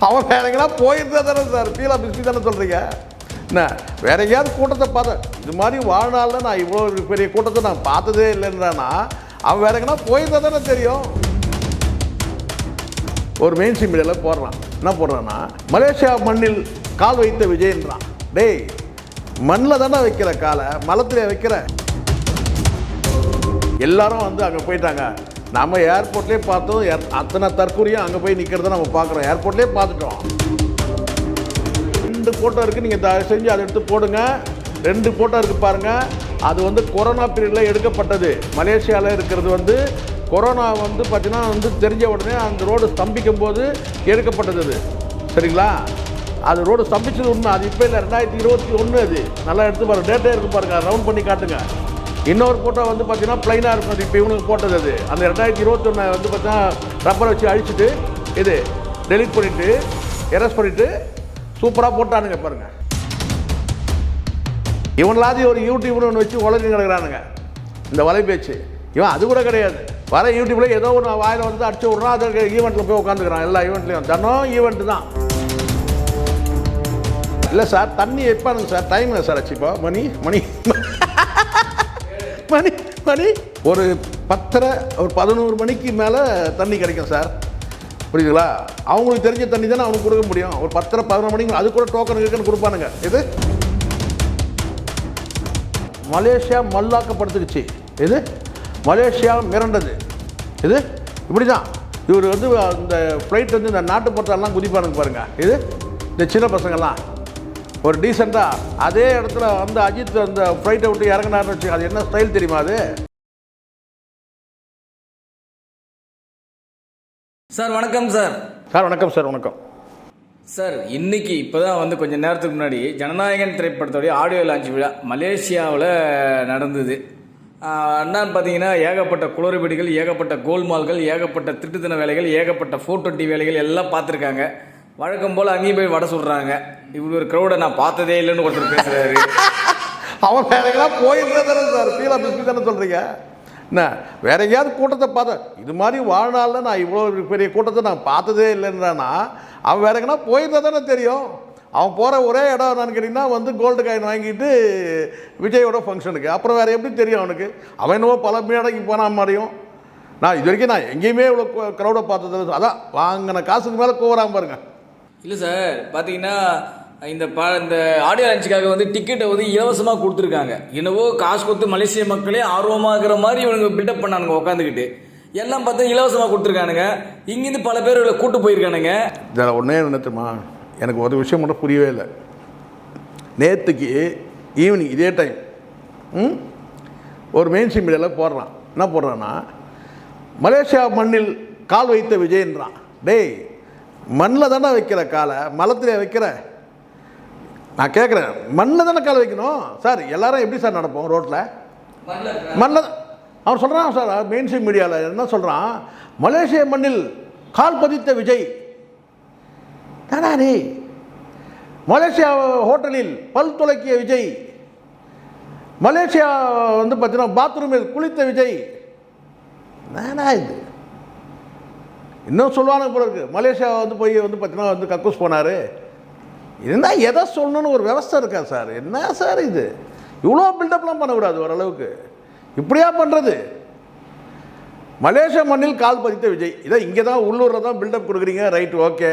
அவன் வேற எங்கன்னா போயிருந்தா தானே சார் பீலா பிஸ்கி தானே சொல்கிறீங்க என்ன? வேற எங்கேயாவது கூட்டத்தை பார்த்தேன், இது மாதிரி வாழ்நாளில் நான் இவ்வளோ பெரிய கூட்டத்தை நான் பார்த்ததே இல்லைன்றானா அவன் வேற எங்கன்னா போயிருந்தா தானே தெரியும். ஒரு மெயின் ஸ்ட்ரீம் மீடியாவில் போடுறான், என்ன போடுறான்னா மலேசியா மண்ணில் கால் வைத்த விஜயன்றான். டேய், மண்ணில் தானே வைக்கிற காலை, மலத்திலே வைக்கிற. எல்லாரும் வந்து அங்கே போயிட்டாங்க. நம்ம ஏர்போர்ட்லேயே பார்த்தோம், அத்தனை தற்கொலையும் அங்கே போய் நிற்கிறத நம்ம பார்க்குறோம். ஏர்போர்ட்லேயே பார்த்துட்டோம். 2 ஃபோட்டோ இருக்குது, நீங்கள் தயவு செஞ்சு அதை எடுத்து போடுங்க. 2 ஃபோட்டோ இருக்குது பாருங்கள். அது வந்து கொரோனா பீரியடில் எடுக்கப்பட்டது. மலேசியாவில் இருக்கிறது வந்து கொரோனா வந்து பார்த்தீங்கன்னா வந்து தெரிஞ்ச உடனே அந்த ரோடு ஸ்தம்பிக்கும் போது எடுக்கப்பட்டது அது. சரிங்களா? அது ரோடு ஸ்தம்பிச்சது உண்மை, அது இப்போ இல்லை, 2021 அது. நல்லா எடுத்து பாருங்கள், டேட்டே இருக்குது பாருங்கள், ரவுண்ட் பண்ணி காட்டுங்க. இன்னொரு ஃபோட்டோ வந்து பார்த்தீங்கன்னா ப்ளைனாக இருக்கும், அது இப்போ இவனுக்கு போட்டது அது. அந்த 2021 வந்து பார்த்தீங்கன்னா ரப்பரை வச்சு அழிச்சிட்டு இது டெலிட் பண்ணிவிட்டு எரஸ் பண்ணிவிட்டு சூப்பராக போட்டானுங்க பாருங்கள். இவனலாவது ஒரு யூடியூப்னு ஒன்று வச்சு உலகி கிடக்கிறானுங்க இந்த வலை பேச்சு. இவன் அது கூட கிடையாது. வர யூடியூப்பில் ஏதோ ஒன்று வாயில் வந்து அடிச்சு விட்றான், அதை ஈவெண்ட்டில் போய் உட்காந்துக்கிறான். எல்லா ஈவெண்ட்லேயும் தினம் ஈவெண்ட்டு தான். இல்லை சார், தண்ணி எப்பானுங்க சார், டைம் சார் ஆச்சு இப்போ மணி ஒரு 10:30 ஒரு 11 மணிக்கு மேலே தண்ணி கிடைக்கும் சார். புரியுதுங்களா? அவங்களுக்கு தெரிஞ்ச தண்ணி தானே அவனுக்கு கொடுக்க முடியும். ஒரு 10:30 11 மணிக்கு அது கூட டோக்கன் இருக்குன்னு கொடுப்பானுங்க. இது மலேசியா மல்லாக்கப்படுத்துக்குச்சு. இது மலேசியா மிரண்டது. இது இப்படி தான் இவர் வந்து இந்த ஃப்ளைட் வந்து இந்த நாட்டு பொருத்தெல்லாம் குதிப்பானுங்க பாருங்கள். இது இந்த சின்ன பசங்கள்லாம் ஒரு டீசெண்டாக அதே இடத்துல வந்து அஜித் அந்த ஃப்ளைட்டை விட்டு இறங்கினார்னு வச்சு, அது என்ன ஸ்டைல் தெரியுமா அது? சார் வணக்கம் சார். சார் வணக்கம் சார். வணக்கம் சார். இன்னைக்கு இப்போதான் வந்து கொஞ்சம் நேரத்துக்கு முன்னாடி ஜனநாயகன் திரைப்படத்தோடைய ஆடியோ லான்ச் விழா மலேசியாவில் நடந்தது. என்னன்னு பார்த்தீங்கன்னா ஏகப்பட்ட குளறுபடிகள், ஏகப்பட்ட கோல்மால்கள், ஏகப்பட்ட திருட்டுத்தன வேலைகள், ஏகப்பட்ட ஃபோட்டோ வேலைகள் எல்லாம் பார்த்துருக்காங்க. வழக்கம் போல் அங்கேயும் போய் வடை சொல்கிறாங்க. இப்படி ஒரு க்ரௌடை நான் பார்த்ததே இல்லைன்னு ஒருத்தர் பேசுகிறாரு. அவன் வேற எங்கேயாவது போயிருந்தா தானே சார் பீலா பிஸ்கி தானே சொல்கிறீங்க என்ன? வேற எங்கேயாவது கூட்டத்தை பார்த்தேன், இது மாதிரி வாழ்நாளில் நான் இவ்வளோ பெரிய கூட்டத்தை நான் பார்த்ததே இல்லைன்றானா அவன் வேற எங்கன்னா போயிருந்தா தானே தெரியும். அவன் போகிற ஒரே இடம் என்னன்னு கேட்டிங்கன்னா வந்து கோல்டு காயின் வாங்கிட்டு விஜயோட ஃபங்க்ஷனுக்கு. அப்புறம் வேறு எப்படி தெரியும் அவனுக்கு? அவன் என்னவோ பல மேடைக்கு போன மாதிரியும். நான் இது வரைக்கும் நான் எங்கேயுமே இவ்வளோ க்ரௌடை பார்த்தது. அதான் வாங்கின காசுக்கு மேலே கோவராமல் பாருங்க. இல்லை சார், பார்த்தீங்கன்னா இந்த ஆடியோ லான்ச்சுக்காக வந்து டிக்கெட்டை வந்து இலவசமாக கொடுத்துருக்காங்க. என்னவோ காசு கொடுத்து மலேசிய மக்களே ஆர்வமாகிற மாதிரி இவனுங்க பில்டப் பண்ணானுங்க உட்காந்துக்கிட்டு. எல்லாம் பார்த்தா இலவசமாக கொடுத்துருக்கானுங்க. இங்கேருந்து பல பேர் இவ்வளோ கூட்டு போயிருக்கானுங்க. இதில் ஒன்றே நினைத்துமா, எனக்கு ஒரு விஷயம் மட்டும் புரியவே இல்லை. நேற்றுக்கு ஈவினிங் இதே டைம் ஒரு மெயின் ஸ்ட்ரீம் மீடியாவில் போடுறான், என்ன போடுறான்னா மலேசியா மண்ணில் கால் வைத்த விஜயன்றான். டேய், மண்ணில் தானே வைக்கிற காலை, மலத்திலே வைக்கிற. நான் கேட்குறேன், மண்ணில் தானே கால் வைக்கணும் சார். எல்லாரும் எப்படி சார் நடப்போம் ரோட்டில்? மண்ணில். அவன் சொல்கிறான் சார் மெயின் ஸ்ட்ரீம் மீடியாவில் என்ன சொல்கிறான், மலேசியா மண்ணில் கால் பதித்த விஜய். தானே மலேசியா ஹோட்டலில் பல் துலக்கிய விஜய், மலேசியா வந்து பார்த்தீங்கன்னா பாத்ரூமில் குளித்த விஜய். நானா இது இன்னும் சொல்லுவானுங்க போல இருக்கு. மலேசியா வந்து போய் வந்து பார்த்தீங்கன்னா வந்து கக்கூஸ் போனார். இருந்தால் எதை சொல்லணும்னு ஒரு விவஸ்தை இருக்கா சார்? என்ன சார் இது? இவ்வளோ பில்டப்லாம் பண்ணக்கூடாது ஓரளவுக்கு. இப்படியா பண்ணுறது? மலேசியா மண்ணில் கால் பதித்த விஜய். இதை இங்கே தான் உள்ளூரில் தான் பில்டப் கொடுக்குறீங்க. Right, okay.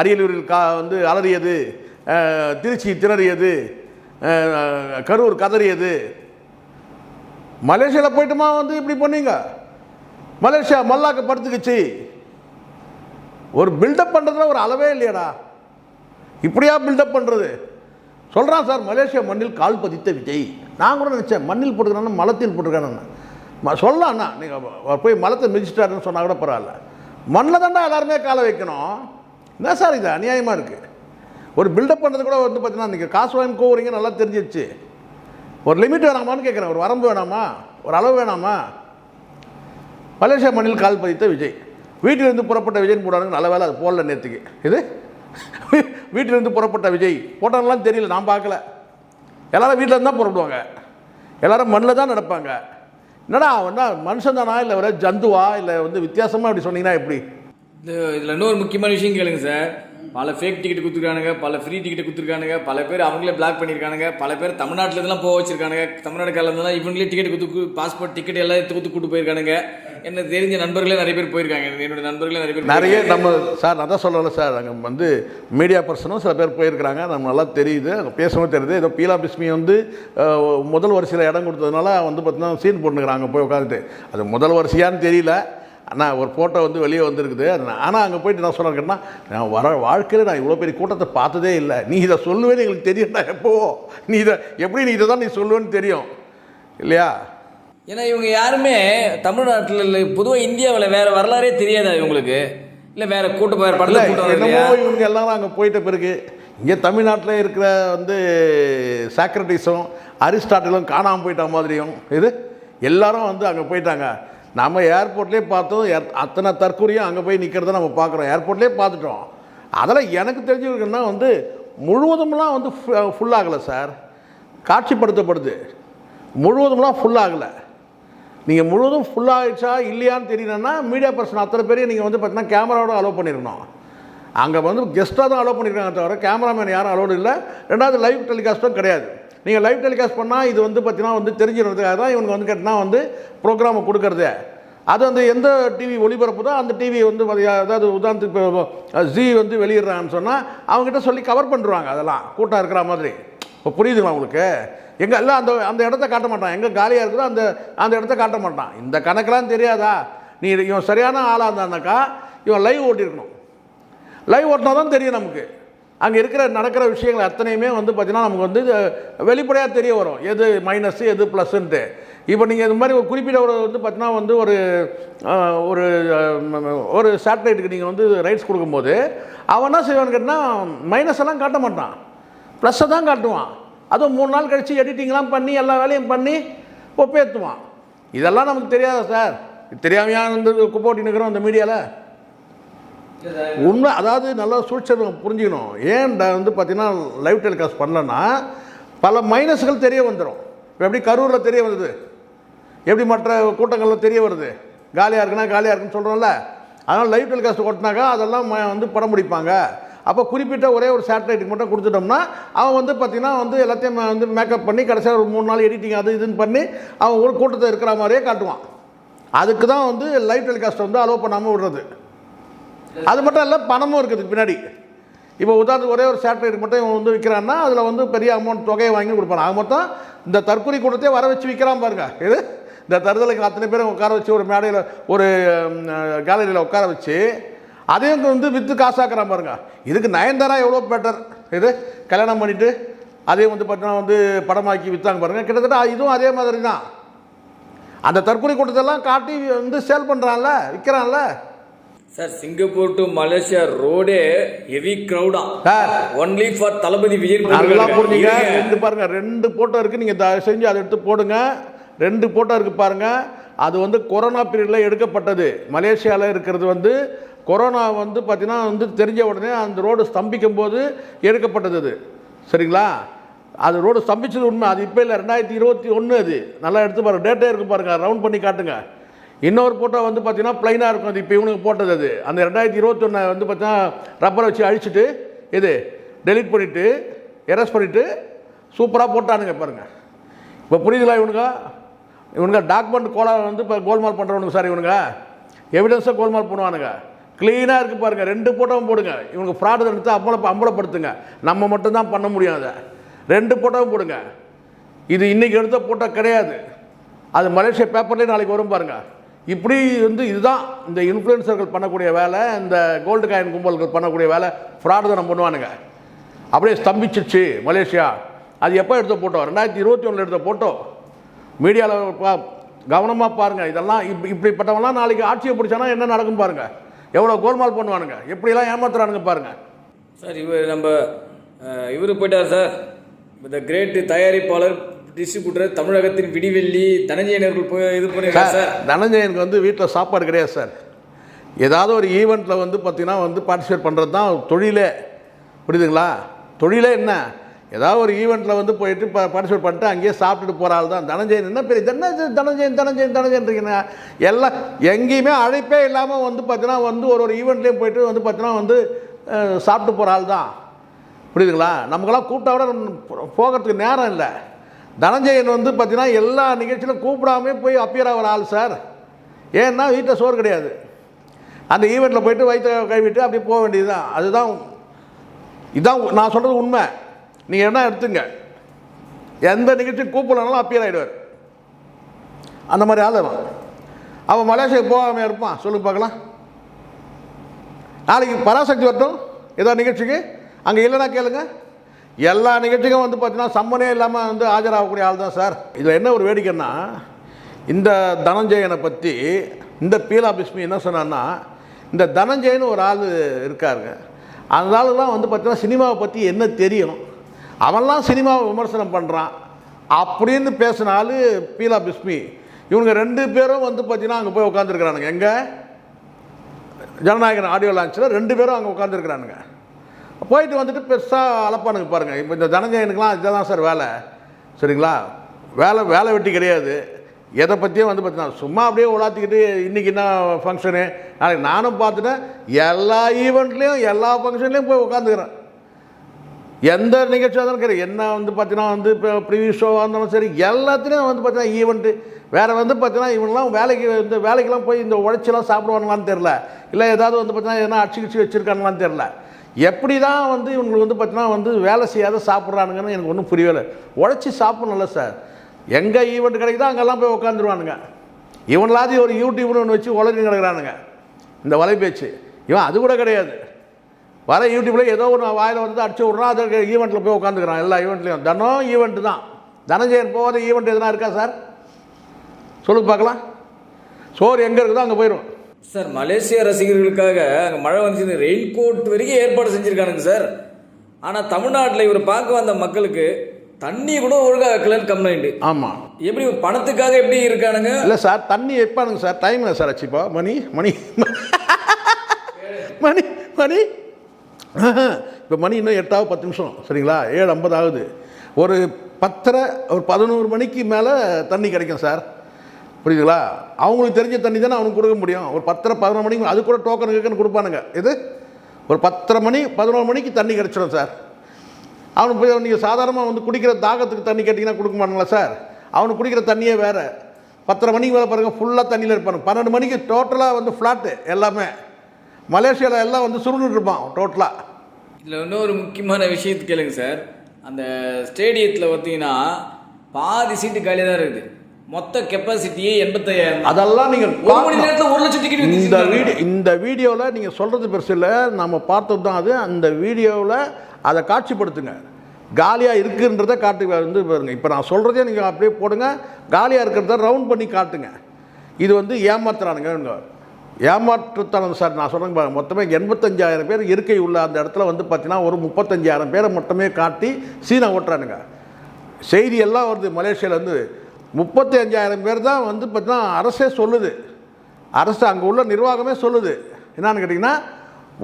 அரியலூரில் வந்து அலறியது, திருச்சி திணறியது, கரூர் கதறியது. மலேசியாவில் போய்ட்டுமா வந்து இப்படி பண்ணீங்க? மலேசியா மல்லாக்க படுத்துக்குச்சு. ஒரு பில்டப் பண்ணுறதுல ஒரு அளவே இல்லையாடா. இப்படியா பில்டப் பண்ணுறது? சொல்கிறான் சார் மலேசியா மண்ணில் கால் பதித்த விஜய். நான் கூட நினச்சேன் மண்ணில் போட்டுக்கிறான்னு மலத்தில் போட்டுருக்கானு சொல்லலாம்ண்ணா. நீங்கள் போய் மலத்தை மிதிச்சிட்டாருன்னு சொன்னால் கூட பரவாயில்ல. மண்ணில் தாண்டா எல்லாருமே காலை வைக்கணும். என்ன சார் இது அநியாயமாக இருக்குது. ஒரு பில்டப் பண்ணுறது கூட வந்து பார்த்தீங்கன்னா நீங்கள் காசு வாங்கி கோவுறீங்க, நல்லா தெரிஞ்சிடுச்சு. ஒரு லிமிட் வேணாமான்னு கேட்குறேன். ஒரு வரம்பு வேணாமா? ஒரு அளவு வேணாமா? மலேசியா மண்ணில் கால் பதித்த விஜய். வீட்டிலிருந்து புறப்பட்ட விஜய்னு போடானுங்க. நல்ல வேலை அது போடல நேற்றுக்கு. இது வீட்டிலிருந்து புறப்பட்ட விஜய் போட்டான்லாம் தெரியல, நான் பார்க்கல. எல்லோரும் வீட்டில் இருந்தால் புறப்படுவாங்க, எல்லோரும் மண்ணில் தான் நடப்பாங்க. என்னடா அவன் மனுஷன் தானா இல்லை வேறு ஜந்துவா இல்லை வந்து வித்தியாசமாக இப்படி சொன்னீங்கன்னா எப்படி? இதில் இன்னொரு முக்கியமான விஷயம் கேளுங்க சார். பல ஃபேக் டிக்கெட் கொடுத்துருக்கானுங்க, பல ஃப்ரீ டிக்கெட் கொடுத்துருக்கானுங்க, பல பேர் அவங்களே பிளாக் பண்ணியிருக்கானுங்க, பல பேர் தமிழ்நாட்டில் இருந்தெல்லாம் போக வச்சிருக்கானுங்க. தமிழ்நாடு இருந்தெல்லாம் இவங்களே டிக்கெட் கொடுத்து பாஸ்போர்ட் டிக்கெட் எல்லாம் கூட்டு போயிருக்கானுங்க. என்ன தெரிஞ்ச நண்பர்களே நிறைய பேர் போயிருக்காங்க. என்னோட நண்பர்களே நிறைய பேர் நம்ம சார் நான் தான் சொல்லலை சார், அங்கே வந்து மீடியா பர்சனும் சில பேர் போயிருக்கிறாங்க. நம்ம நல்லா தெரியுது, அங்கே பேசவும் தெரியுது. ஏதோ பீலா பிஸ்மி வந்து முதல் வரிசையில் இடம் கொடுத்ததுனால வந்து பார்த்தீங்கன்னா சீன் போட்டுக்கிறாங்க போய் உட்காந்துட்டு. அது முதல் வரிசையான்னு தெரியல, ஆனால் ஒரு ஃபோட்டோ வந்து வெளியே வந்திருக்குது. ஆனால் அங்கே போயிட்டு நான் சொல்கிறேன்னா, நான் வாழ்க்கையில் நான் இவ்வளோ பெரிய கூட்டத்தை பார்த்ததே இல்லை. நீ இதை சொல்லுவேன்னு எங்களுக்கு தெரியும்டா. எப்போவோ நீ இதை எப்படி நீ இதை தான் நீ சொல்லுவேன்னு தெரியும் இல்லையா? ஏன்னா இவங்க யாருமே தமிழ்நாட்டில் இல்லை, பொதுவாக இந்தியாவில் வேற வரலாறே தெரியாதா இவங்களுக்கு? இல்லை வேற கூட்டம் என்னமோ இவங்க எல்லாரும் அங்கே போயிட்ட பிறகு இங்கே தமிழ்நாட்டில் இருக்கிற வந்து சாக்ரட்டிஸும் அரிஸ்டாட்டிலும் காணாமல் போயிட்ட மாதிரியும் இது எல்லாரும் வந்து அங்கே போயிட்டாங்க. நம்ம ஏர்போர்ட்லேயே பார்த்தோம், அத்தனை தற்கொலையும் அங்கே போய் நிற்கிறத நம்ம பார்க்குறோம். ஏர்போர்ட்லேயே பார்த்துட்டோம். அதில் எனக்கு தெரிஞ்சுருக்குன்னா வந்து முழுவதும்லாம் வந்து ஃபுல்லாகலை சார், காட்சிப்படுத்தப்படுது. முழுவதும்லாம் ஃபுல்லாகலை. நீங்கள் முழுவதும் ஃபுல்லாகிடுச்சா இல்லையான்னு தெரியணுன்னா மீடியா பர்சன் அத்தனை பேரையும் நீங்கள் வந்து பார்த்தீங்கன்னா கேமராவோட அலோவ் பண்ணியிருக்கணும். அங்கே வந்து கெஸ்ட்டாக தான் அலோவ் பண்ணியிருக்காங்க தவிர கேமராமேன் யாரும் அலோடு இல்லை. ரெண்டாவது லைவ் டெலிகாஸ்ட்டும் கிடையாது. நீங்கள் லைவ் டெலிகாஸ்ட் பண்ணால் இது வந்து பார்த்தீங்கன்னா வந்து தெரிஞ்சுக்கிறதுக்காக தான் இவங்க வந்து கேட்டினா வந்து ப்ரோக்ராமை கொடுக்குறது. அது வந்து எந்த டிவி ஒளிபரப்புதோ அந்த டிவி வந்து அதாவது உதாரணத்துக்கு இப்போ ஜி வந்து வெளியிடுறாங்கன்னு சொன்னால் அவங்ககிட்ட சொல்லி கவர் பண்ணுறாங்க. அதெல்லாம் கூட்டம் இருக்கிற மாதிரி. இப்போ புரியுதுங்களா உங்களுக்கு? எங்கே எல்லாம் அந்த இடத்த காட்ட மாட்டான், எங்கே காலியாக இருக்குதோ அந்த இடத்த காட்ட மாட்டான். இந்த கணக்கெல்லாம் தெரியாதா? நீ இவன் சரியான ஆளாக இருந்தானாக்கா இவன் லைவ் ஓட்டியிருக்கணும். லைவ் ஓட்டினா தான் தெரியும் நமக்கு அங்கே இருக்கிற நடக்கிற விஷயங்கள் அத்தனையுமே வந்து பார்த்திங்கன்னா நமக்கு வந்து வெளிப்படையாக தெரிய வரும், எது மைனஸ்ஸு எது ப்ளஸ்ன்ட்டு. இப்போ நீங்கள் இது மாதிரி ஒரு குறிப்பிட்ட ஒரு வந்து பார்த்தீங்கன்னா வந்து ஒரு ஒரு சேட்டலைட்டுக்கு நீங்கள் வந்து ரைட்ஸ் கொடுக்கும்போது அவன் என்ன செய்வான்னு கேட்டால் மைனஸ் எல்லாம் காட்ட மாட்டான், ப்ளஸ்ஸை தான் காட்டுவான். அதுவும் 3 நாள் கழித்து எடிட்டிங்லாம் பண்ணி எல்லா வேலையும் பண்ணி ஒப்பேற்றுவான். இதெல்லாம் நமக்கு தெரியாதா சார்? தெரியாமையா வந்து குப்போட்டி நிற்கிறோம் இந்த மீடியாவில். உண்மை அதாவது நல்லா சூழ்ச்சி புரிஞ்சுக்கணும். ஏன் வந்து பார்த்தீங்கன்னா லைவ் டெலிகாஸ்ட் பண்ணலன்னா பல மைனஸ்கள் தெரிய வந்துடும். இப்போ எப்படி கரூரில் தெரிய வருது, எப்படி மற்ற கூட்டங்களில் தெரிய வருது, காலியாக இருக்குன்னா காலியாக இருக்குன்னு சொல்கிறோம்ல. அதனால் லைவ் டெலிகாஸ்ட் ஓட்டினாக்கா அதெல்லாம் வந்து படம் முடிப்பாங்க. அப்போ குறிப்பிட்ட ஒரே ஒரு சேட்டலைட்டுக்கு மட்டும் கொடுத்துட்டோம்னா அவன் வந்து பார்த்திங்கன்னா வந்து எல்லாத்தையும் வந்து மேக்கப் பண்ணி கடைசியாக ஒரு 3 நாள் எடிட்டிங் அது இதுன்னு பண்ணி அவன் ஒரு கூட்டத்தை இருக்கிற மாதிரியே காட்டுவான். அதுக்கு தான் வந்து லைவ் டெலிகாஸ்ட்டை வந்து அலோவ் பண்ணாமல் விடுறது. அது மட்டும் இல்லை, பணமும் இருக்குது பின்னாடி. இப்போ உதாரணத்துக்கு ஒரே ஒரு சேட்டலைட் மட்டும் இவன் வந்து விற்கிறான்னா அதில் வந்து பெரிய அமௌண்ட் தொகையை வாங்கி கொடுப்பான். ஆக மொத்தம் இந்த தற்கொலை கூட்டத்தையே வர வச்சு விற்கிறான் பாருங்க. இது இந்த தருதலுக்கு அத்தனை பேரும் உட்கார வச்சு ஒரு மேடையில் ஒரு கேலரியில் உட்கார வச்சு அதையும் வந்து விற்று காசாக்குறான் பாருங்க. இதுக்கு நயன்தாரா எவ்வளோ பெட்டர். இது கல்யாணம் பண்ணிவிட்டு அதையும் வந்து பார்த்தீங்கன்னா வந்து படமாக்கி விற்றாங்க பாருங்கள். கிட்டத்தட்ட இதுவும் அதே மாதிரி தான். அந்த தற்கொலை கூட்டத்தெல்லாம் காட்டி வந்து சேல் பண்ணுறான்ல, விற்கிறான்ல சார். சிங்கப்பூர் டு மலேசியா ரோடே ஹெவி க்ரௌடா ஒன்லி ஃபார் தளபதி விஜய். நல்லா புரிஞ்சுங்க. ரெண்டு பாருங்க, 2 போட்டோ இருக்குது. நீங்கள் தயவு செஞ்சு அதை எடுத்து போடுங்க. 2 போட்டோ இருக்குது பாருங்கள். அது வந்து கொரோனா பீரியடில் எடுக்கப்பட்டது. மலேசியாவில் இருக்கிறது வந்து கொரோனா வந்து பார்த்தீங்கன்னா வந்து தெரிஞ்ச உடனே அந்த ரோடு ஸ்தம்பிக்கும் போது எடுக்கப்பட்டது அது. சரிங்களா? அது ரோடு ஸ்தம்பிச்சது உண்மை. அது இப்போ இல்லை, 2021 அது. நல்லா எடுத்து பாருங்கள், டேட்டே இருக்குது பாருங்கள், ரவுண்ட் பண்ணி காட்டுங்க. இன்னொரு ஃபோட்டோ வந்து பார்த்தீங்கன்னா ப்ளைனாக இருக்கும். அது இப்போ இவனுக்கு போட்டது. அது அந்த 2021 வந்து பார்த்தீங்கன்னா ரப்பரை வச்சு அழிச்சிட்டு இது டெலிட் பண்ணிவிட்டு எரஸ் பண்ணிவிட்டு சூப்பராக போட்டானுங்க பாருங்கள். இப்போ புரியுதுங்களா? இவனுங்க டாக்குமெண்ட் வந்து இப்போ கோல்மால் பண்ணுறவனுங்க சார். இவனுங்க எவிடன்ஸை கோல்மால் பண்ணுவானுங்க. க்ளீனாக இருக்குது பாருங்கள். 2 போட்டோவும் போடுங்க. இவனுக்கு ஃப்ராடு எடுத்து அம்பலப்படுத்துங்க. நம்ம மட்டும்தான் பண்ண முடியும். அதை 2 போட்டோவும் போடுங்க. இது இன்றைக்கி எடுத்த போட்டோ கிடையாது. அது மலேசியா பேப்பர்லேயே நாளைக்கு வரும் பாருங்கள். இப்படி வந்து இதுதான் இந்த இன்ஃப்ளூயன்சர்கள் பண்ணக்கூடிய வேலை, இந்த கோல்டு காயின் கும்பல்கள் பண்ணக்கூடிய வேலை. ஃப்ராடு தான் பண்ணுவானுங்க. அப்படியே ஸ்தம்பிச்சிச்சு மலேசியா. அது எப்போ எடுத்த போட்டோ? 2021 எடுத்த போட்டோ. மீடியாவில் கவனமாக பாருங்கள். இதெல்லாம் இப்படிப்பட்டவங்களாம் நாளைக்கு ஆட்சியை பிடிச்சானா என்ன நடக்கும் பாருங்கள். எவ்வளோ கோல்மால் பண்ணுவானுங்க, எப்படியெல்லாம் ஏமாத்துறானுங்க பாருங்கள். சார் இவர் போயிட்டார் சார். இந்த கிரேட் தயாரிப்பாளர் டிஸ்ட்ரிபியூட்டர் தமிழகத்தின் விடிவெள்ளி தனஞ்சயனர்கள் போய் இது பண்ணிருக்காங்க சார். தனஞ்சயனுக்கு வந்து வீட்டில் சாப்பாடு கிடையாது சார். ஏதாவது ஒரு ஈவெண்ட்டில் வந்து பார்த்திங்கன்னா வந்து பார்ட்டிசிபேட் பண்ணுறது தான் தொழிலே. புரியுதுங்களா? தொழிலே என்ன? ஏதாவது ஒரு ஈவெண்ட்டில் வந்து போயிட்டு பார்ட்டிசிபேட் பண்ணிட்டு அங்கேயே சாப்பிட்டுட்டு போகிற ஆள் தான் தனஞ்சயன். என்ன பெரிய தனஞ்சயன் எல்லாம் எங்கேயுமே அழைப்பே இல்லாமல் வந்து பார்த்தீங்கன்னா வந்து ஒரு ஈவெண்ட்லேயும் போயிட்டு வந்து பார்த்தீங்கன்னா வந்து சாப்பிட்டு போகிற ஆள் தான். புரியுதுங்களா? நமக்கெல்லாம் கூப்பிட்டா விட போகிறதுக்கு நேரம் இல்லை. தனஞ்சயன் வந்து பார்த்தீங்கன்னா எல்லா நிகழ்ச்சியிலும் கூப்பிடாமே போய் அப்பியர் ஆகிற ஆள் சார். ஏன்னா வீட்டில் சோறு கிடையாது. அந்த ஈவெண்ட்டில் போயிட்டு வயிற்ற கைவிட்டு அப்படியே போக வேண்டியது தான். அதுதான் இதுதான் நான் சொல்கிறது உண்மை. நீங்கள் என்ன எடுத்துங்க, எந்த நிகழ்ச்சியும் கூப்பிடனாலும் அப்பியர் ஆகிடுவார். அந்த மாதிரி ஆள் அவன் மலேசியாவுக்கு போகாமல் இருப்பான்? சொல்லுங்க பார்க்கலாம். நாளைக்கு பராசக்தி வரட்டும் ஏதோ நிகழ்ச்சிக்கு, அங்கே இல்லைன்னா கேளுங்க, எல்லா நிகழ்ச்சிக்கும் வந்து பார்த்தீங்கன்னா சம்மனே இல்லாமல் வந்து ஆஜராகக்கூடிய ஆள் தான் சார். இதில் என்ன ஒரு வேடிக்கைன்னா, இந்த தனஞ்சயனை பற்றி இந்த பீலா பிஸ்மி என்ன சொன்னான்னா, இந்த தனஞ்சயன் ஒரு ஆள் இருக்காருங்க, அந்த ஆளுலாம் வந்து பார்த்தீங்கன்னா சினிமாவை பற்றி என்ன தெரியும், அவன்லாம் சினிமாவை விமர்சனம் பண்ணுறான் அப்படின்னு பேசின ஆள் பீலா பிஸ்மி. இவங்க 2 பேரும் வந்து பார்த்தீங்கன்னா அங்கே போய் உட்காந்துருக்குறானுங்க. எங்கே? ஜனநாயகன் ஆடியோ லான்ச்சில் 2 பேரும் அங்கே உட்காந்துருக்குறானுங்க. போயிட்டு வந்துட்டு பெருசாக அலப்பானுங்க பாருங்கள். இப்போ இந்த தனஞ்சயனுக்கெலாம் இதுதான் சார் வேலை. சரிங்களா? வேலை வெட்டி கிடையாது. எதை பற்றியும் வந்து பார்த்தீங்கன்னா சும்மா அப்படியே உலாத்திக்கிட்டு இன்றைக்கி என்ன ஃபங்க்ஷனு, நாளைக்கு நானும் பார்த்துட்டேன், எல்லா ஈவெண்ட்லேயும் எல்லா ஃபங்க்ஷன்லேயும் போய் உட்காந்துக்கிறேன். எந்த நிகழ்ச்சியாக இருந்தாலும் சரி, என்ன வந்து பார்த்தீங்கன்னா வந்து இப்போ ப்ரிவியூ ஷோவாக இருந்தாலும் சரி, எல்லாத்துலேயும் வந்து பார்த்தீங்கன்னா ஈவெண்ட்டு. வேறு வந்து பார்த்தீங்கன்னா இவங்கெல்லாம் வேலைக்கெல்லாம் போய் இந்த உழைச்செல்லாம் சாப்பிடுவாங்களான்னு தெரில, இல்லை ஏதாவது வந்து பார்த்தீங்கன்னா எதனா அடிச்சு வச்சுருக்காங்களான்னு தெரில. எப்படி தான் வந்து இவங்களுக்கு வந்து பார்த்தீங்கன்னா வந்து வேலை செய்யாத சாப்பிட்றானுங்கன்னு எனக்கு ஒன்றும் புரியலை. உழைச்சி சாப்பிட்ணும்ல சார். எங்கே ஈவெண்ட் கிடைக்குதோ அங்கெல்லாம் போய் உட்காந்துருவானுங்க. இவங்களாவது ஒரு யூடியூப்னு ஒன்று வச்சு உலகி கிடக்கிறானுங்க இந்த வலைபேச்சு. இவன் அது கூட கிடையாது. வர யூடியூப்பில் ஏதோ ஒன்று வாயில் வந்து அடிச்சு விட்றான், அது ஈவெண்ட்டில் போய் உட்காந்துக்கிறான். எல்லா ஈவெண்ட்லேயும் தினம் ஈவெண்ட்டு தான். தனஞ்சயன் போகாத ஈவெண்ட் எதுனா இருக்கா சார்? சொல்லுங்க பார்க்கலாம். சோறு எங்கே இருக்குதோ அங்கே போயிடும் சார். மலேசியா ரசிகர்களுக்காக அங்கே மழை வந்துச்சு, ரெயின் கோட் வரைக்கும் ஏற்பாடு செஞ்சுருக்கானுங்க சார். ஆனால் தமிழ்நாட்டில் இவர் பார்க்க வந்த மக்களுக்கு தண்ணி கூட ஒழுங்காக வைக்கலன்னு கம்ப்ளைண்ட். ஆமாம். எப்படி பணத்துக்காக எப்படி இருக்கானுங்க? இல்லை சார், தண்ணி வைப்பானுங்க சார். டைம் இல்லை சார் ஆச்சு. இப்போ மணி இப்போ மணி இன்னும் 8 10 நிமிஷம். சரிங்களா? 7:50 ஆகுது. ஒரு 10:30 ஒரு 11 மணிக்கு மேலே தண்ணி கிடைக்கும் சார். புரியுதுங்களா? அவங்களுக்கு தெரிஞ்ச தண்ணி தானே அவனுக்கு கொடுக்க முடியும். ஒரு 10:30 11 மணிக்கு அது கூட டோக்கன் கொடுப்பானுங்க. இது ஒரு 10:30 மணி 11 மணிக்கு தண்ணி கிடச்சிடும் சார். அவனுக்கு போய் நீங்கள் சாதாரணமாக வந்து குடிக்கிற தாகத்துக்கு தண்ணி கேட்டிங்கன்னா கொடுக்க மாட்டாங்களா சார்? அவனுக்கு குடிக்கிற தண்ணியே வேறு. 10:30 மணிக்கு மேலே பாருங்கள் ஃபுல்லாக தண்ணியில் இருப்பானுங்க. 12 மணிக்கு டோட்டலாக வந்து ஃப்ளாட்டு எல்லாமே. மலேசியாவில் எல்லாம் வந்து சுருண்டுட்டு இருப்பான் டோட்டலாக. இதில் இன்னொரு முக்கியமான விஷயத்து கேளுங்க சார். அந்த ஸ்டேடியத்தில் பார்த்தீங்கன்னா பாதி சீட்டு காலியாக தான் இருக்குது. மொத்த கெப்பாசிட்டியே 85,000. அதெல்லாம் நீங்கள் 1 மணி நேரத்தில் 1 லட்சம் டிக்கெட். இந்த வீடியோவில் நீங்கள் சொல்கிறது பெருசு இல்லை, நம்ம பார்த்தது தான் அது. அந்த வீடியோவில் அதை காட்சிப்படுத்துங்க. காலியாக இருக்குன்றதை காட்டு வந்து பாருங்கள். இப்போ நான் சொல்கிறதே நீங்கள் அப்படியே போடுங்க, காலியாக இருக்கிறத ரவுண்ட் பண்ணி காட்டுங்க. இது வந்து ஏமாத்துறானுங்க, ஏமாற்றுத்தனம் சார். நான் சொல்கிறேங்க பாருங்கள், மொத்தமே 85,000 பேர் இருக்கை உள்ள அந்த இடத்துல வந்து பார்த்தீங்கன்னா ஒரு 35,000 பேரை மட்டுமே காட்டி சீனா ஓட்டுறானுங்க. செய்தி எல்லாம் வருது மலேசியாவிலேருந்து. 35,000 பேர் தான் வந்து பார்த்தீங்கன்னா அரசே சொல்லுது, அரசு அங்கே உள்ள நிர்வாகமே சொல்லுது. என்னான்னு கேட்டிங்கன்னா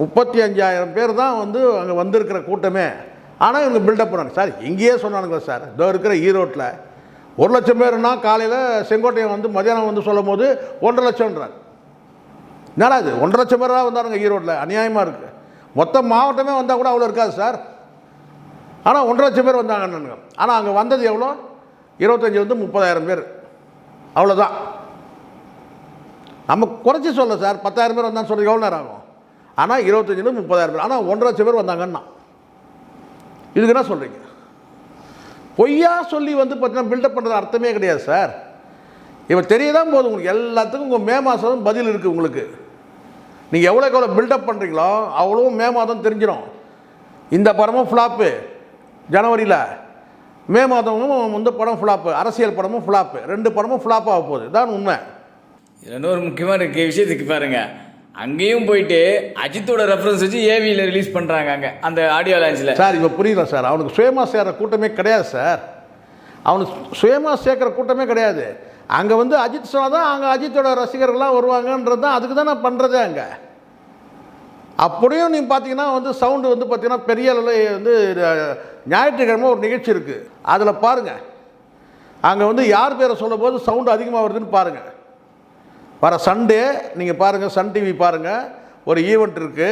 35,000 பேர் தான் வந்து அங்கே வந்திருக்கிற கூட்டமே. ஆனால் இவங்க பில்டப் பண்ணாங்க சார். இங்கேயே சொன்னானுங்களா சார், இதோ இருக்கிற ஈரோட்டில் 1 லட்சம் பேருனா காலையில் செங்கோட்டையன் வந்து மதியானம் வந்து சொல்லும் போது 1.5 லட்சம்ன்றார். என்னடா இது 1.5 லட்சம் பேர் தான் வந்தாருங்க ஈரோட்டில்? அநியாயமாக இருக்குது. மொத்த மாவட்டமே வந்தால் கூட அவ்வளோ இருக்காது சார். ஆனால் 1.5 லட்சம் பேர் வந்தாங்கன்னு. ஆனால் அங்கே வந்தது எவ்வளோ? 25 வந்து 30,000 பேர், அவ்வளோதான். நம்ம குறைச்சி சொல்ல சார், 10,000 பேர் வந்தான்னு சொல்கிறது எவ்வளோ நேரம் ஆகும்? ஆனால் 25 30,000 பேர், ஆனால் 1.5 லட்சம் பேர் வந்தாங்கன்னா இதுக்கு என்ன சொல்கிறீங்க? பொய்யா சொல்லி வந்து பார்த்தீங்கன்னா பில்டப் பண்ணுறது அர்த்தமே கிடையாது சார். இப்போ தெரியதான் போதும் உங்களுக்கு எல்லாத்துக்கும். உங்கள் மே மாதம் பதில் இருக்குது உங்களுக்கு. நீங்கள் எவ்வளோக்கு எவ்வளோ பில்டப் பண்ணுறீங்களோ அவ்வளோ மே மாதம் தெரிஞ்சிடும். இந்த படமும் ஃப்ளாப்பு ஜனவரியில், மே மாதமும் வந்து படம் ஃப்ளாப்பு, அரசியல் படமும் ஃப்ளாப்பு, 2 படமும் ஃப்ளாப் ஆக போகுது. இதான் உண்மை. இன்னொரு முக்கியமான விஷயத்துக்கு பாருங்க, அங்கேயும் போயிட்டு அஜித்தோட ரெஃபரன்ஸ் வச்சு ஏவியில் ரிலீஸ் பண்ணுறாங்க அங்கே அந்த ஆடியோ லான்ச்சில். சார் இப்போ புரியல சார், அவனுக்கு சுயமாக சேர்கிற கூட்டமே கிடையாது சார். அவனுக்கு சுயமாக சேர்க்குற கூட்டமே கிடையாது. அங்கே வந்து அஜித் சொன்னால் தான் அங்கே அஜித்தோட ரசிகர்கள்லாம் வருவாங்கன்றது தான். அதுக்கு தான் நான் பண்ணுறதே. அங்கே அப்படியும் நீங்கள் பார்த்தீங்கன்னா வந்து சவுண்டு வந்து பார்த்தீங்கன்னா பெரிய அளவில் வந்து ஞாயிற்றுக்கிழமை ஒரு நிகழ்ச்சி இருக்குது, அதில் பாருங்கள். அங்கே வந்து யார் பேரை சொல்லும் போது சவுண்டு அதிகமாக வருதுன்னு பாருங்கள். வர சண்டே நீங்கள் பாருங்கள், சன் டிவி பாருங்கள், ஒரு ஈவெண்ட் இருக்குது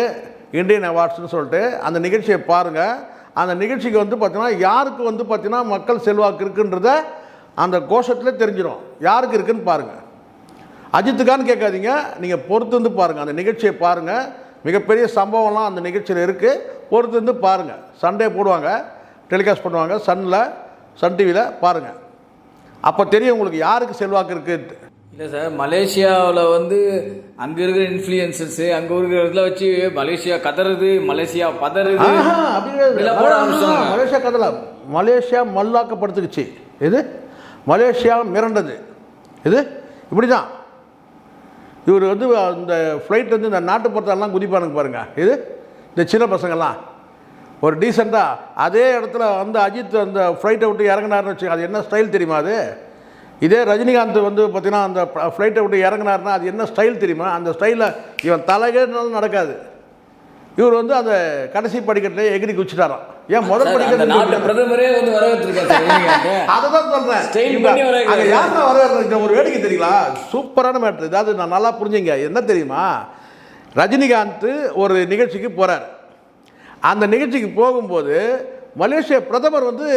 இந்தியன் அவார்ட்ஸ்னு சொல்லிட்டு, அந்த நிகழ்ச்சியை பாருங்கள். அந்த நிகழ்ச்சிக்கு வந்து பார்த்தீங்கன்னா யாருக்கு வந்து பார்த்தீங்கன்னா மக்கள் செல்வாக்கு இருக்குன்றத அந்த கோஷத்திலே தெரிஞ்சிடும், யாருக்கு இருக்குன்னு பாருங்கள். அஜித்துக்கான்னு கேட்காதீங்க, நீங்கள் பொறுத்து வந்து பாருங்கள், அந்த நிகழ்ச்சியை பாருங்கள். மிகப்பெரிய சம்பவம்லாம் அந்த நிகழ்ச்சியில் இருக்குது, பொறுத்து வந்து பாருங்கள். சண்டே போடுவாங்க, டெலிகாஸ்ட் பண்ணுவாங்க சன்னில், சன் டிவியில் பாருங்கள். அப்போ தெரியும் உங்களுக்கு யாருக்கு செல்வாக்கு இருக்குது. இல்லை சார், மலேசியாவில் வந்து அங்கே இருக்கிற இன்ஃப்ளூயன்சர்ஸு அங்கே இருக்கிற இதில் வச்சு மலேசியா கதறுது, மலேசியா பதறுது. மலேசியா கதல, மலேசியா மல்லாக்கப்படுத்துக்குச்சு. இது மலேசியா மிரண்டது. இது இப்படி தான் இவர் வந்து இந்த ஃப்ளைட் வந்து இந்த நாட்டுப்புறத்தெல்லாம் குதிப்பானுங்க பாருங்கள். இது இந்த சின்ன பசங்கள்லாம் ஒரு டீசெண்டாக அதே இடத்துல வந்து அஜித் அந்த ஃப்ளைட்டை விட்டு இறங்கினார்னு வச்சு, அது என்ன ஸ்டைல் தெரியுமா? அது இதே ரஜினிகாந்த் வந்து பார்த்தீங்கன்னா அந்த ஃப்ளைட்டை விட்டு இறங்கினார்னா அது என்ன ஸ்டைல் தெரியுமா? அந்த ஸ்டைலில் இவன் தலைகேனாலும் நடக்காது. இவர் வந்து அந்த கடைசி படிக்கட்டில் எகிரி குச்சிட்டாராம். ஏன் முதல் படிக்கட்டு பிரதமரே வந்து வரவேற்றிருக்காரு. அதை தான் சொல்கிறேன். யாருன்னா வரவேற்க ஒரு வேடிக்கை தெரியுங்களா? சூப்பரான மேட்ரு. அதாவது நான் நல்லா புரிஞ்சுங்க. என்ன தெரியுமா, ரஜினிகாந்த் ஒரு நிகழ்ச்சிக்கு போகிறார். அந்த நிகழ்ச்சிக்கு போகும்போது மலேசிய பிரதமர் வந்து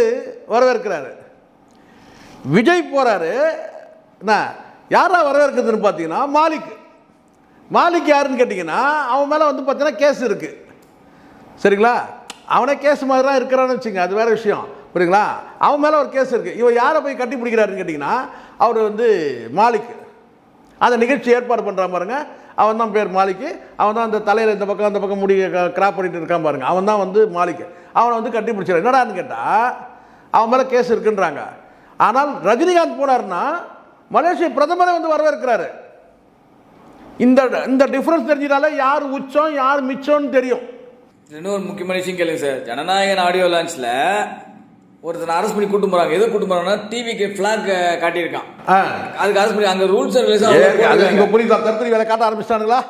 வரவேற்கிறாரு. விஜய் போகிறாரு. என்ன யாரா வரவேற்கிறதுன்னு பார்த்தீங்கன்னா மாலிக். மாலிக் யாருன்னு கேட்டிங்கன்னா அவன் மேலே வந்து பார்த்தீங்கன்னா கேஸ் இருக்குது. சரிங்களா? அவனே கேஸ் மாதிரி தான் இருக்கிறான்னு வச்சுங்க, அது வேறு விஷயம். புரியுங்களா? அவன் மேலே ஒரு கேஸ் இருக்குது. இவன் யாரை போய் கட்டி பிடிக்கிறாருன்னு கேட்டிங்கன்னா அவர் வந்து மாலிக். அந்த நிகழ்ச்சி ஏற்பாடு பண்ணுறான் பாருங்க, அவன் தான் பேர் மாலிக். அவன் தான் அந்த தலையில் இந்த பக்கம் அந்த பக்கம் முடி கிராப் பண்ணிட்டு இருக்கான் பாருங்க, அவன் தான் வந்து மாலிக். அவனை வந்து கட்டி பிடிச்சார். என்னடான்னு கேட்டால் அவன் மேலே கேஸ் இருக்குன்றாங்க. ஆனால் ரஜினிகாந்த் போனார்னா மலேசிய பிரதமரை வந்து வரவேற்கிறாரு. இந்த இந்த டிஃபரன்ஸ் தெரிஞ்சினாலே யார் உச்சம் யார் மிச்சம்னு தெரியும். இன்னொரு முக்கியமான விஷயம் கேளுங்க சார். ஜனநாயகன் ஆடியோ லான்ச்சில் ஒருத்தனை அரெஸ்ட் பண்ணி கூட்டு போறாங்க. எதை கூட்டு போறாங்கன்னா டிவிக்கு ஃபிளாக் காட்டியிருக்கான். அதுக்கு அரெஸ்ட் பண்ணி அங்கே ரூல்ஸ் இங்கே புரியுதா? தற்கொலை வேலை காட்ட ஆரம்பிச்சிட்டானுங்களா?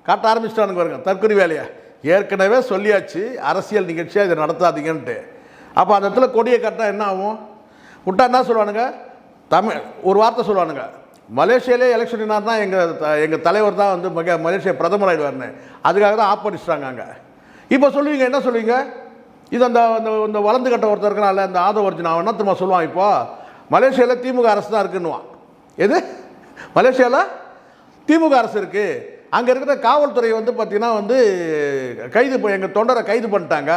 காட்ட ஆரம்பிச்சிட்டானுங்க பாருங்க தற்கொலை வேலையை. ஏற்கனவே சொல்லியாச்சு அரசியல் நிகழ்ச்சியாக இதை நடத்தாதீங்கன்ட்டு. அப்போ அந்த இடத்துல கொடியை காட்டினா என்ன ஆகும்? விட்டா என்ன சொல்லுவானுங்க? தமிழ் ஒரு வார்த்தை சொல்லுவானுங்க, மலேசியாலே எலெக்ஷன் தான் எங்கள் தலைவர் தான் வந்து மலேசியா பிரதமர் ஆகிடுவார்னு. அதுக்காக தான் ஆப்படிச்சிட்டாங்க அங்கே. இப்போ சொல்லுவீங்க, என்ன சொல்லுவீங்க? இது அந்த இந்த வளர்ந்து கட்ட ஒருத்தர் இருக்கிறான்ல, அந்த ஆதவ அர்ஜுன், அவன் என்னத்துமா சொல்லுவான்? இப்போது மலேசியாவில் திமுக அரசு தான் இருக்குன்னுவான். எது? மலேசியாவில் திமுக அரசு இருக்குது. அங்கே இருக்கிற காவல்துறை வந்து பார்த்திங்கன்னா வந்து எங்கள் தொண்டரை கைது பண்ணிட்டாங்க.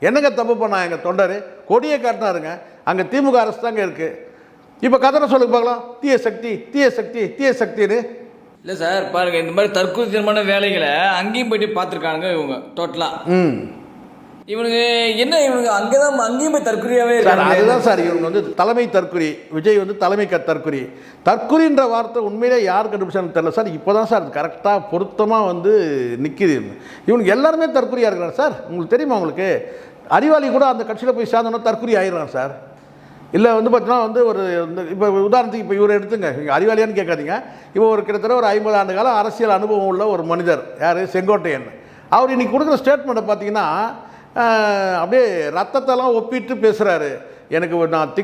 என்னங்க தப்பு பண்ணா எங்கள் தொண்டர்? கொடியை காட்டினாருங்க. அங்கே திமுக அரசு தாங்க இருக்குது. இப்போ கதனை சொல்லுங்க பார்க்கலாம், தீய சக்தி தீய சக்தி தீய சக்தின்னு. இல்லை சார் பாருங்க, இந்த மாதிரி தற்கொலைத்தனமான வேலைகளை அங்கேயும் போயிட்டு பார்த்துருக்காங்க இவங்க டோட்டலாக. இவனுங்க என்ன, இவனுங்க அங்கேயும் போய் தற்கொலையாகவே இருக்காங்க. அதுதான் சார் இவங்க வந்து தலைமை தற்கொலை. விஜய் வந்து தலைமை தற்கொலை. தற்கொலைன்ற வார்த்தை உண்மையிலே யார் கண்டுபிடிச்சான்னு தெரியல சார். இப்போ தான் சார் கரெக்டாக பொருத்தமாக வந்து நிற்கிது. இவனுக்கு எல்லாருமே தற்கொலையாக இருக்கிறாங்க சார். உங்களுக்கு தெரியுமா? உங்களுக்கு அறிவாளி கூட அந்த கட்சியில் போய் சேர்ந்தோன்னா தற்கொலை ஆகிடுறான் சார். இல்லை வந்து பார்த்தீங்கன்னா வந்து ஒரு இப்போ உதாரணத்துக்கு இப்போ இவரை எடுத்துங்க, இங்கே அறிவாளியான்னு கேட்காதீங்க. இப்போ ஒரு கிட்டத்தட்ட ஒரு 50 ஆண்டு காலம் அரசியல் அனுபவம் உள்ள ஒரு மனிதர், யார்? செங்கோட்டையன். அவர் இன்றைக்கி கொடுக்குற ஸ்டேட்மெண்ட்டை பார்த்தீங்கன்னா அப்படியே ரத்தத்தெல்லாம் ஒப்பிட்டு பேசுகிறாரு. எனக்கு நான்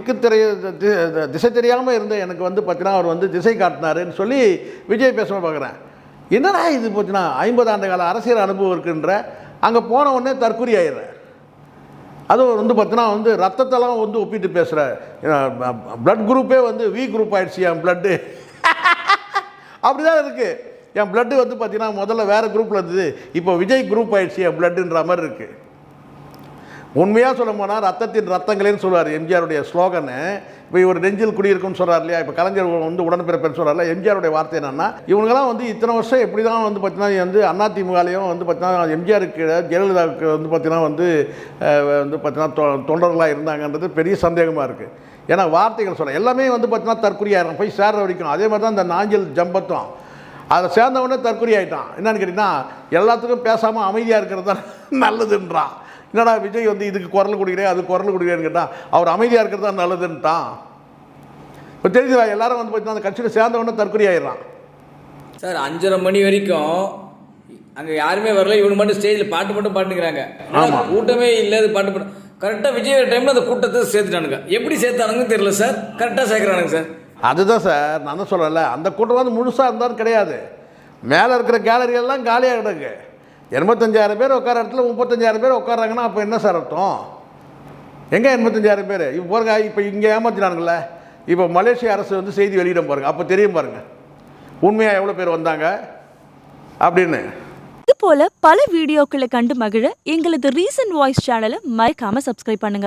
திசை தெரியாமல் இருந்தேன், எனக்கு வந்து பார்த்தீங்கன்னா அவர் வந்து திசை காட்டினாருன்னு சொல்லி விஜய் பேச பார்க்குறேன். என்னடா இது பார்த்தீங்கன்னா 50 ஆண்டு கால அரசியல் அனுபவம் இருக்குன்ற, அங்கே போன உடனே தற்கொலை ஆயிடுறேன். அதுவும் வந்து பார்த்தீங்கன்னா வந்து ரத்தத்தெல்லாம் வந்து ஒப்பிட்டு பேசுகிற, பிளட் குரூப்பே வந்து வி குரூப் ஆகிடுச்சு என் பிளட்டு. அப்படி தான் இருக்குது. என் பிளட்டு வந்து பார்த்தீங்கன்னா முதல்ல வேறு குரூப்பில் இருந்தது, இப்போ விஜய் குரூப் ஆகிடுச்சு என் பிளட்டுன்ற மாதிரி இருக்குது. உண்மையாக சொல்ல போனால் ரத்தத்தின் ரத்தங்களேன்னு சொல்லுவார் எம்ஜிஆருடைய ஸ்லோகனு. இப்போ இவர் நெஞ்சில் குடியிருக்குன்னு சொல்கிறார் இல்லையா? இப்போ கலைஞர் வந்து உடன்பிறப்பேன்னு சொல்கிறார்ல. எம்ஜிஆருடைய வார்த்தை என்னென்னா, இவங்கெல்லாம் வந்து இத்தனை வருஷம் எப்படி தான் வந்து பார்த்தீங்கன்னா வந்து அதிமுகலையும் வந்து பார்த்தீங்கன்னா எம்ஜிஆருக்கு ஜெயலலிதாவுக்கு வந்து பார்த்தீங்கன்னா வந்து பார்த்தீங்கன்னா தொண்டர்களாக இருந்தாங்கன்றது பெரிய சந்தேகமாக இருக்குது. ஏன்னா வார்த்தைகள் சொல்ல எல்லாமே வந்து பார்த்தீங்கன்னா தற்கொலையாயிரும் போய் சேர்ற வரைக்கும். அதே மாதிரி தான் இந்த நாஞ்சில் ஜம்பத்தும் அதை சேர்ந்தவொடனே தற்கொலை ஆகிட்டான். என்னன்னு கேட்டிங்கன்னா எல்லாத்துக்கும் பேசாமல் அமைதியாக இருக்கிறது தான் நல்லதுன்றான். என்னடா விஜய் வந்து இதுக்கு குரல் கொடுக்குறேன் அது குரல் கொடுக்குறேன்னு கேட்டால் அவர் அமைதியாக இருக்கிறது தான் நல்லதுன்ட்டான். இப்போ தெரிஞ்சுதா? எல்லாரும் வந்து பார்த்தீங்கன்னா அந்த கட்சியில் சேர்ந்தவொடனே தற்கொலை ஆகிடலாம் சார். 5:30 மணி வரைக்கும் அங்கே யாருமே வரல, இவனு மட்டும் ஸ்டேஜில் பாட்டு மட்டும் பாட்டுக்கிறாங்க. ஆமா. கூட்டமே இல்லை, அது பாட்டு பாட்டு கரெக்டாக விஜய் டைமில் அந்த கூட்டத்தை சேர்த்துட்டானுங்க. எப்படி சேர்த்தானுங்கன்னு தெரியல சார், கரெக்டாக சேர்க்குறானுங்க சார். அதுதான் சார் நான் தான் சொல்கிறேன்ல, அந்த கூட்டம் வந்து முழுசாக இருந்தாலும் கிடையாது. மேலே இருக்கிற கேலரியெல்லாம் காலியாக கிடக்கு. 85,000 பேர் உட்கார இடத்துல 35,000 பேர் உட்காராங்கன்னா அப்போ என்ன சார் அர்த்தம்? எங்கே 85,000 பேர்? இப்போ பாருங்க, இப்போ இங்கே ஏமாத்தினானுங்கள. இப்போ மலேசிய அரசு வந்து செய்தி வெளியிடம் பாருங்கள், அப்போ தெரியும் பாருங்கள் உண்மையாக எவ்வளோ பேர் வந்தாங்க அப்படின்னு. இது போல பல வீடியோக்களை கண்டு மகிழ எங்களது ரீசன்ட் வாய்ஸ் சேனலை மறக்காம சப்ஸ்கிரைப் பண்ணுங்க.